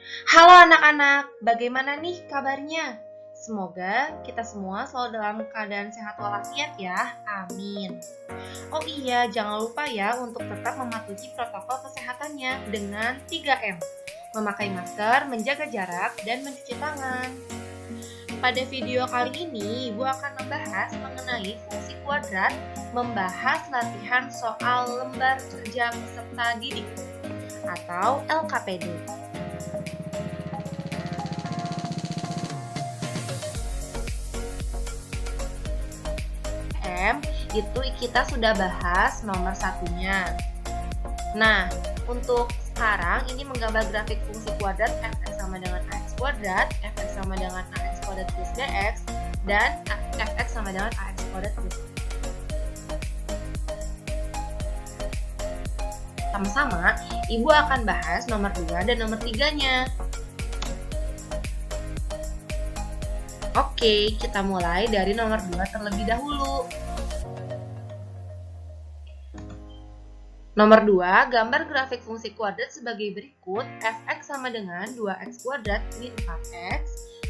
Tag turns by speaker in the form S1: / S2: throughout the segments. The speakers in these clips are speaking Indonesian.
S1: Halo anak-anak, bagaimana nih kabarnya? Semoga kita semua selalu dalam keadaan sehat walafiat ya, amin. Oh iya, jangan lupa ya untuk tetap mematuhi protokol kesehatannya dengan 3M. Memakai masker, menjaga jarak, dan mencuci tangan. Pada video kali ini, Ibu akan membahas mengenai fungsi kuadrat, membahas latihan soal lembar kerja peserta didik atau LKPD. Itu kita sudah bahas nomor satunya. Nah, untuk sekarang ini menggambar grafik fungsi kuadrat fx sama dengan ax kuadrat, fx sama dengan ax kuadrat plus bx, dan fx sama dengan ax kuadrat plus sama-sama, Ibu akan bahas nomor 2 dan nomor 3-nya. Oke, kita mulai dari nomor 2 terlebih dahulu. Nomor 2, gambar grafik fungsi kuadrat sebagai berikut, fx sama dengan 2x kuadrat min 4x.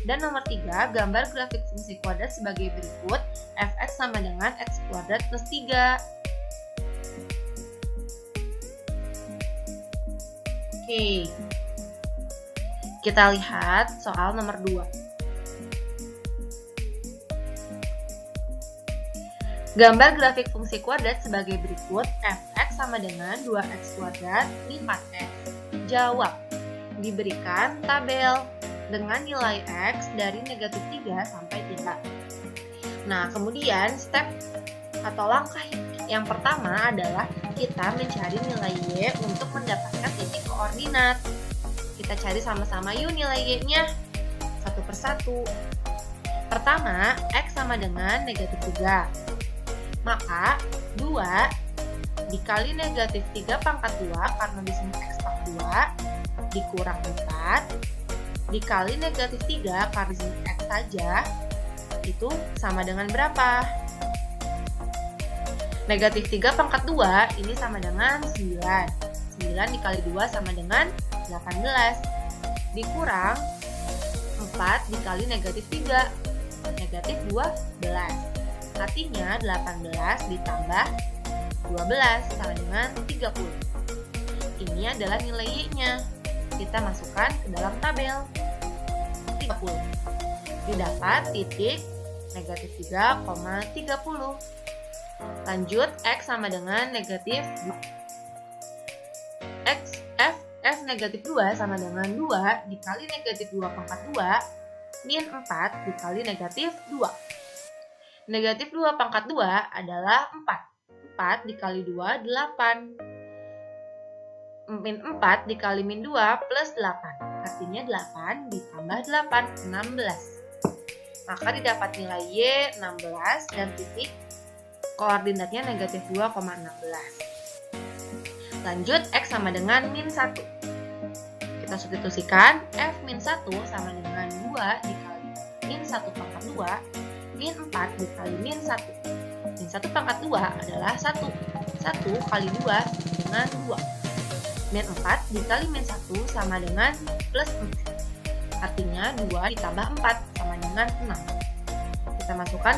S1: Dan nomor 3, gambar grafik fungsi kuadrat sebagai berikut, fx sama dengan x kuadrat plus 3. Oke, kita lihat soal nomor 2. Gambar grafik fungsi kuadrat sebagai berikut, fx sama dengan 2x kuadrat min 4x. Jawab. Diberikan tabel dengan nilai x dari negatif 3 sampai 3. Nah, kemudian step atau langkah yang pertama adalah kita mencari nilai y untuk mendapatkan titik koordinat. Kita cari sama-sama yuk nilai y-nya satu persatu. Pertama, x sama dengan negatif 3. Maka 2 dikali negatif 3 pangkat 2 karena di sini x pangkat 2 dikurang 4 dikali negatif 3 karena di sini x saja itu sama dengan berapa? Negatif 3 pangkat 2 ini sama dengan 9. 9 dikali 2 sama dengan 18 dikurang 4 dikali negatif 3 negatif 12. Artinya 18 ditambah 12 sama dengan 30. Ini adalah nilai y-nya. Kita masukkan ke dalam tabel. 30. Didapat titik negatif 3,30. Lanjut, x sama dengan negatif 2. F negatif 2 sama dengan 2 dikali negatif 2 pangkat 2 min 4 dikali negatif 2. Negatif 2 pangkat 2 adalah 4. 4 dikali 2, 8. Min 4 dikali min 2 plus 8. Artinya 8 ditambah 8, 16. Maka didapat nilai Y 16 dan titik koordinatnya negatif 2,16. Lanjut, X sama dengan min 1. Kita substitusikan F min 1 sama dengan 2 dikali min 1 pangkat 2 min 4 dikali min 1. Min 1 pangkat 2 adalah 1. 1 kali 2 sama dengan 2. Min 4 dikali min 1 sama dengan plus 4. Artinya 2 ditambah 4 sama dengan 6. Kita masukkan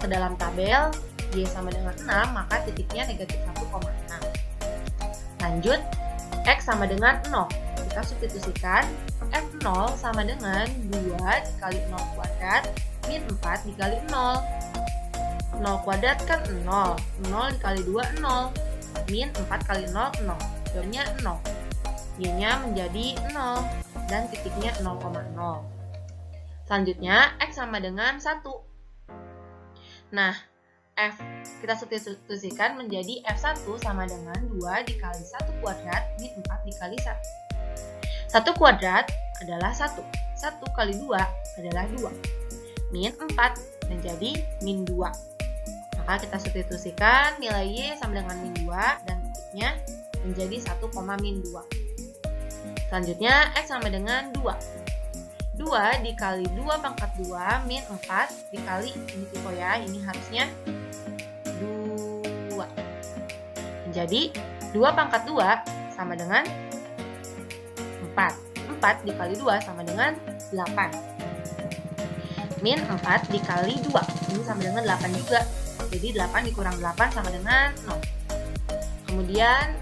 S1: ke dalam tabel. Y sama dengan 6, maka titiknya negatif 1,6. Lanjut, X sama dengan 0. Kita substitusikan F0 sama dengan 2 dikali 0 kuadrat min 4 dikali 0. 0 kuadrat kan 0. 0 dikali 2, 0. Min 4 kali 0, 0. Jawabnya 0. Y-nya menjadi 0. Dan titiknya 0,0. Selanjutnya, X sama dengan 1. Nah, F kita substitusikan menjadi F1 sama dengan 2 dikali 1 kuadrat min 4 dikali 1. 1 kuadrat adalah 1. 1 kali 2 adalah 2. Min 4 menjadi min 2. Maka kita substitusikan nilai Y sama dengan min 2 dan titiknya menjadi 1, min 2. Selanjutnya X sama dengan 2. 2 dikali 2 pangkat 2 min 4 dikali ini tipe ya, ini harusnya 2. Menjadi 2 pangkat 2 sama dengan 4. 4 dikali 2 sama dengan 8. Min 4 dikali 2, ini sama dengan 8 juga. Jadi 8 dikurang 8 sama dengan 0. Kemudian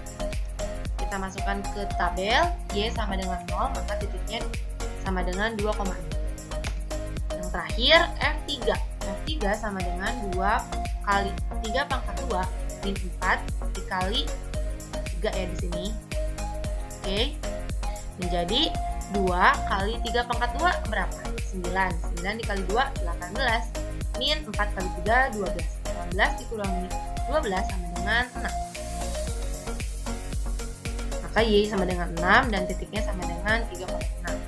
S1: kita masukkan ke tabel, Y sama dengan 0, maka titiknya sama dengan 2,6. Yang terakhir, F3. F3 sama dengan 2 kali 3 pangkat 2 min 4 dikali 3 ya di sini. Oke. Menjadi 2 kali 3 pangkat 2 berapa? 9. 9 dikali 2, 18. Min 4 kali 3, 12. 18 dikurangi 12 sama dengan 6. Maka Y sama dengan 6 dan titiknya sama dengan 3,6.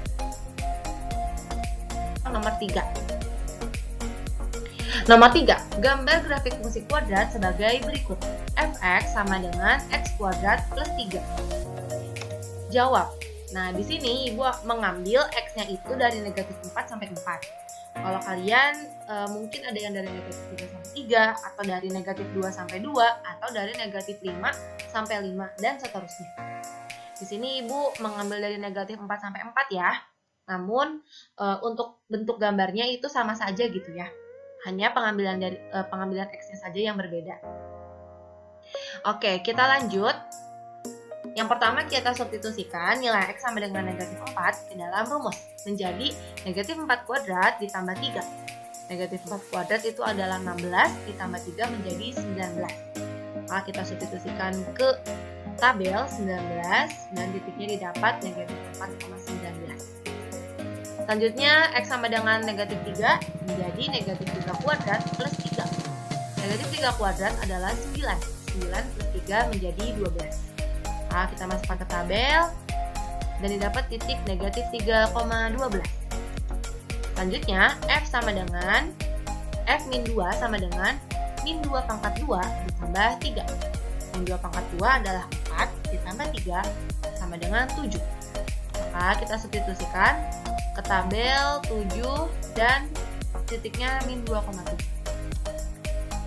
S1: Nomor 3. Nomor 3, gambar grafik fungsi kuadrat sebagai berikut. Fx sama dengan x kuadrat plus 3. Jawab. Nah, di sini Ibu mengambil x-nya itu dari negatif 4 sampai 4. Kalau kalian mungkin ada yang dari negatif 3 sampai 3, atau dari negatif 2 sampai 2, atau dari negatif 5 sampai 5, dan seterusnya. Di sini Ibu mengambil dari negatif 4 sampai 4 ya. Namun, untuk bentuk gambarnya itu sama saja gitu ya. Hanya pengambilan x-nya saja yang berbeda. Oke, kita lanjut. Yang pertama kita substitusikan nilai x sama dengan negatif 4 ke dalam rumus. Menjadi negatif 4 kuadrat ditambah 3. Negatif 4 kuadrat itu adalah 16 ditambah 3 menjadi 19. Maka kita substitusikan ke tabel 19 dan titiknya didapat negatif 4,19. Selanjutnya x sama dengan negatif 3 menjadi negatif 3 kuadrat plus 3. Negatif 3 kuadrat adalah 9. 9 plus 3 menjadi 12. Nah, kita masukkan ke tabel dan didapat titik negatif 3,12. Selanjutnya, F sama dengan F min 2 sama dengan min 2 pangkat 2 ditambah 3. Min 2 pangkat 2 adalah 4 ditambah 3 sama dengan 7. Maka kita substitusikan ke tabel 7 dan titiknya min 2,7.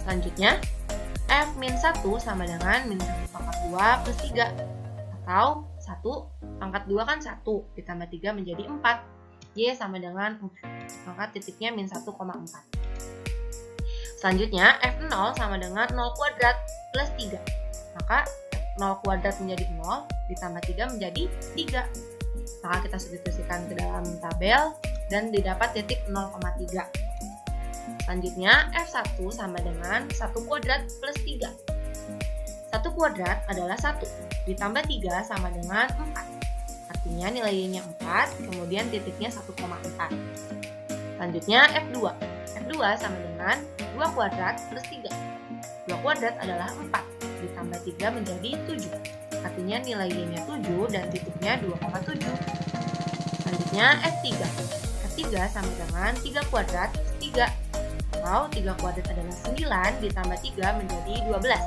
S1: Selanjutnya, F min 1 sama dengan min 1 pangkat 2 plus 3. Atau 1 pangkat 2 kan 1 ditambah 3 menjadi 4. Y sama dengan 4. Maka titiknya min 1,4. Selanjutnya F0 sama dengan 0 kuadrat plus 3. Maka 0 kuadrat menjadi 0 ditambah 3 menjadi 3. Maka kita substitusikan ke dalam tabel dan didapat titik 0,3. Selanjutnya F1 sama dengan 1 kuadrat plus 3. 1 kuadrat adalah 1 ditambah 3 sama dengan 4. Artinya nilainya 4, kemudian titiknya 1,4. Selanjutnya F2. F2 sama dengan 2 kuadrat plus 3. 2 kuadrat adalah 4 ditambah 3 menjadi 7. Artinya nilai Y-nya 7 dan titiknya 2,7. Selanjutnya F3. F3 sama dengan 3 kuadrat plus 3. Atau 3 kuadrat adalah 9 ditambah 3 menjadi 12.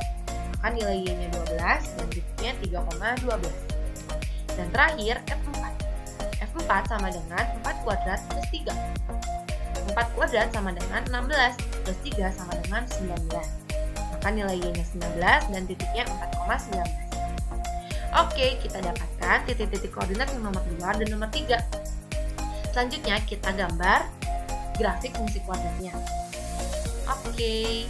S1: Maka nilai Y-nya 12 dan titiknya 3,12. Dan terakhir F4. F4 sama dengan 4 kuadrat plus 3. 4 kuadrat sama dengan 16 plus 3 sama dengan 19. Maka nilai Y-nya 19 dan titiknya 4,19. Oke, kita dapatkan titik-titik koordinat yang nomor 2 dan nomor 3. Selanjutnya kita gambar grafik fungsi kuadratnya. Oke.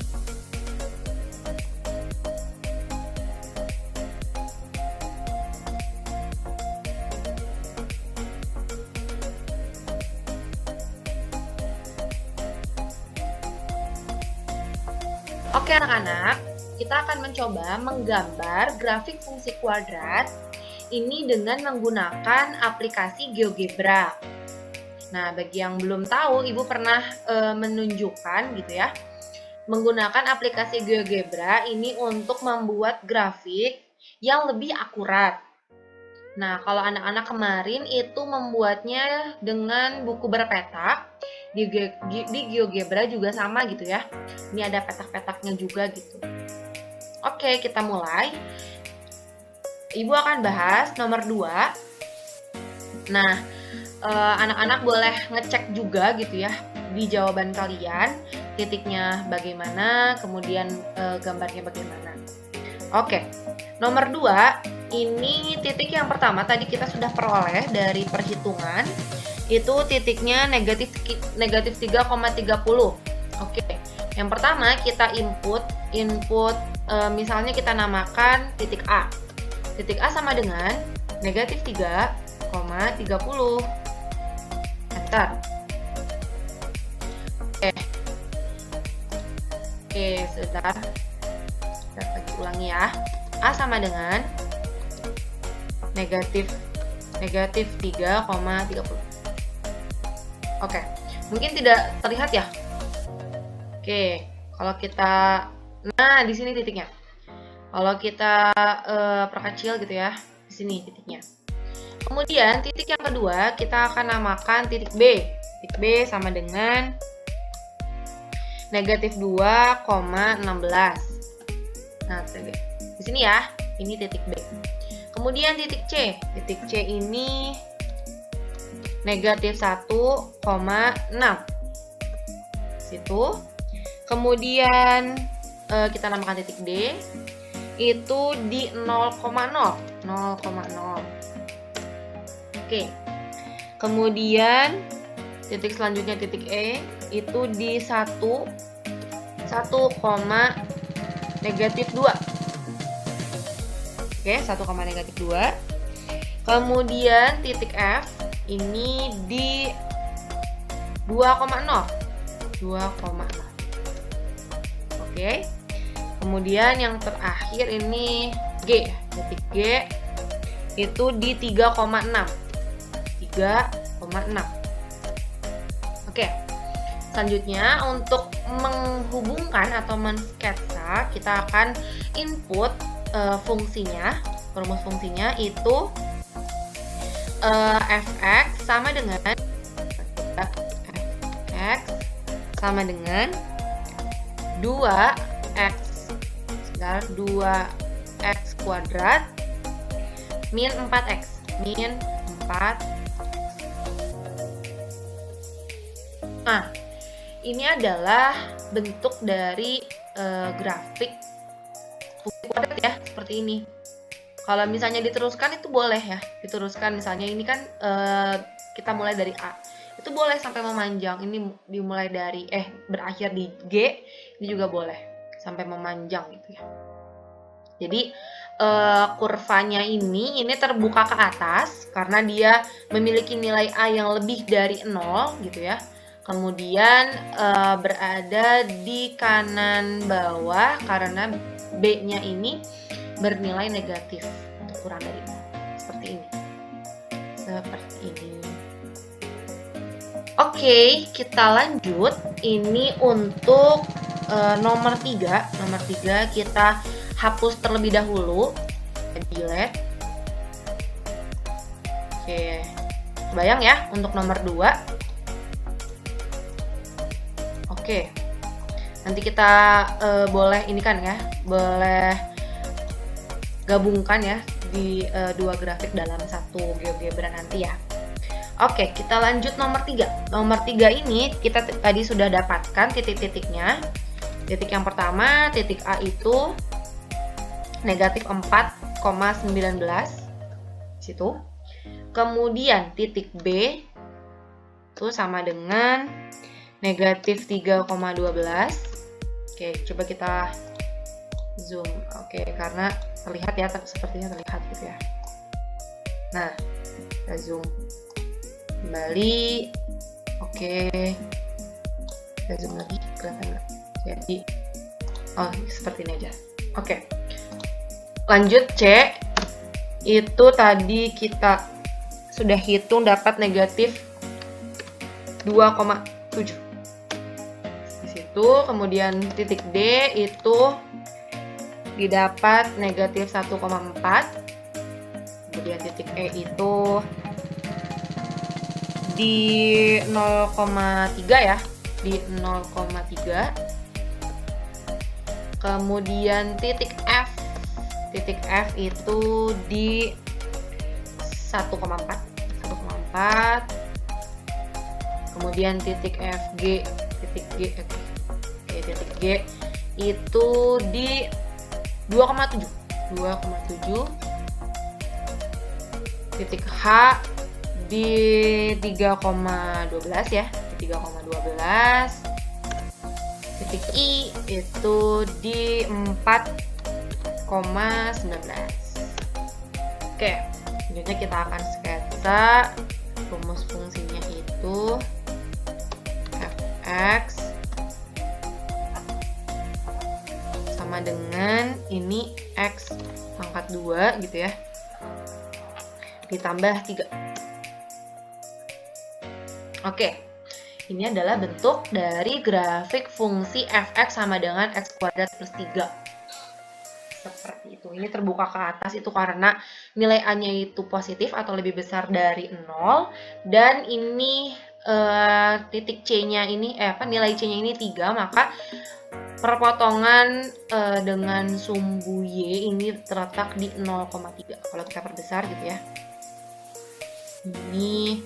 S1: Oke anak-anak, kita akan mencoba menggambar grafik fungsi kuadrat ini dengan menggunakan aplikasi GeoGebra. Nah, bagi yang belum tahu, Ibu pernah menunjukkan gitu ya, menggunakan aplikasi GeoGebra ini untuk membuat grafik yang lebih akurat. Nah, kalau anak-anak kemarin itu membuatnya dengan buku berpeta, di GeoGebra juga sama gitu ya. Ini ada petak-petaknya juga gitu. Oke, kita mulai. Ibu akan bahas nomor 2. Nah, anak-anak boleh ngecek juga gitu ya di jawaban kalian, titiknya bagaimana, kemudian gambarnya bagaimana. Oke, nomor 2 ini titik yang pertama tadi kita sudah peroleh dari perhitungan, itu titiknya negatif 3,30. Oke, yang pertama kita input misalnya kita namakan titik A. Titik A sama dengan negatif 3,30. Enter. Oke, sebentar. Kita lagi ulangi ya. A sama dengan negatif 3,30. Oke, mungkin tidak terlihat ya. Oke, kalau kita, nah di sini titiknya. Kalau kita perkecil gitu ya, di sini titiknya. Kemudian titik yang kedua kita akan namakan titik B. Titik B sama dengan negatif 2,16. Nah, di sini ya, ini titik B. Kemudian titik C. Titik C ini negatif 1,6. Situ. Kemudian kita namakan titik D. Itu di 0,0. Oke. Kemudian titik selanjutnya titik E itu di 1, negatif 2. Oke, 1, negatif 2. Kemudian titik F ini di 2,0. Oke. Kemudian yang terakhir ini G. Titik G itu di 3,6. Oke. Selanjutnya untuk menghubungkan atau mensketsa kita akan input fungsinya, rumus fungsinya itu fx sama dengan 2x kuadrat min 4x. Nah, ini adalah bentuk dari grafik fungsi kuadrat ya, seperti ini. Kalau misalnya diteruskan itu boleh ya, diteruskan misalnya ini kan kita mulai dari A, itu boleh sampai memanjang. Ini dimulai dari berakhir di G, ini juga boleh sampai memanjang gitu ya. Jadi kurvanya ini terbuka ke atas karena dia memiliki nilai A yang lebih dari 0 gitu ya. Kemudian berada di kanan bawah karena B-nya ini bernilai negatif, kurang dari 0. Seperti ini. Oke, kita lanjut. Ini untuk nomor 3. Nomor 3 kita hapus terlebih dahulu. Delete. Oke. Bayang ya untuk nomor 2. Oke. Nanti kita boleh ini kan ya, boleh gabungkan ya di dua grafik dalam satu GeoGebra nanti ya. Oke, kita lanjut nomor 3. Nomor 3 ini kita tadi sudah dapatkan titik-titiknya. Titik yang pertama, titik A itu negatif 4,19 situ. Kemudian titik B itu sama dengan negatif 3,12. Oke, coba kita zoom. Oke, karena terlihat ya, sepertinya terlihat gitu ya. Nah, kita zoom kembali. Oke, kita zoom lagi, kelihatan nggak? Jadi, seperti ini aja. Oke, lanjut C. Itu tadi kita sudah hitung dapat negatif 2,7 di situ. Kemudian titik D itu didapat negatif 1,4. Kemudian titik E itu di 0,3 ya, di 0,3. Kemudian titik F itu di 1,4. Kemudian titik G itu di 2,7. titik H di 3,12 ya, di 3,12. Titik I itu di 4,19. Oke, selanjutnya kita akan sketsa rumus fungsinya itu fx sama dengan ini x pangkat 2 gitu ya, ditambah 3. Oke, ini adalah bentuk dari grafik fungsi fx sama dengan x kuadrat plus 3. Seperti itu. Ini terbuka ke atas itu karena nilai A-nya itu positif atau lebih besar dari 0. Dan ini titik C-nya ini, nilai C-nya ini 3, maka perpotongan dengan sumbu Y ini terletak di 0,3. Kalau kita perbesar gitu ya. Ini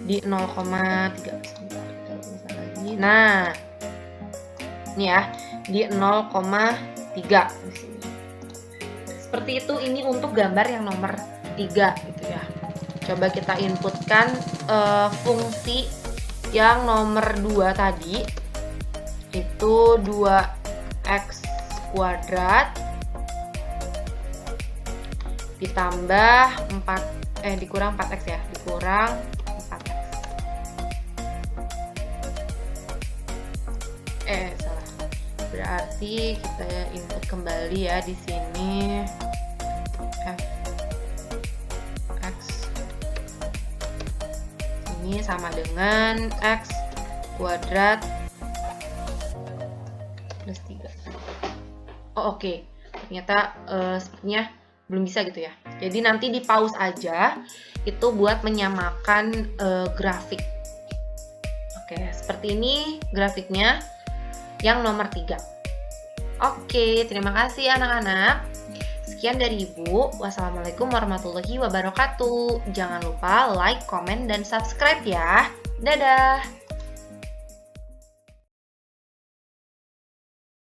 S1: di 0,3. Nah, ini ya, di 0,3 di sini. Seperti itu, ini untuk gambar yang nomor 3 gitu ya. Coba kita inputkan fungsi yang nomor 2 tadi. Itu 2x kuadrat ditambah 4 dikurang 4x ya, dikurang 4x. Salah. Berarti kita input kembali ya di sini fx ini sama dengan x kuadrat plus 3. Oke. Ternyata sepertinya belum bisa gitu ya. Jadi nanti di pause aja itu buat menyamakan grafik. Oke, seperti ini grafiknya yang nomor 3. Oke, terima kasih anak-anak. Sekian dari Ibu. Wassalamualaikum warahmatullahi wabarakatuh. Jangan lupa like, komen, dan subscribe ya. Dadah!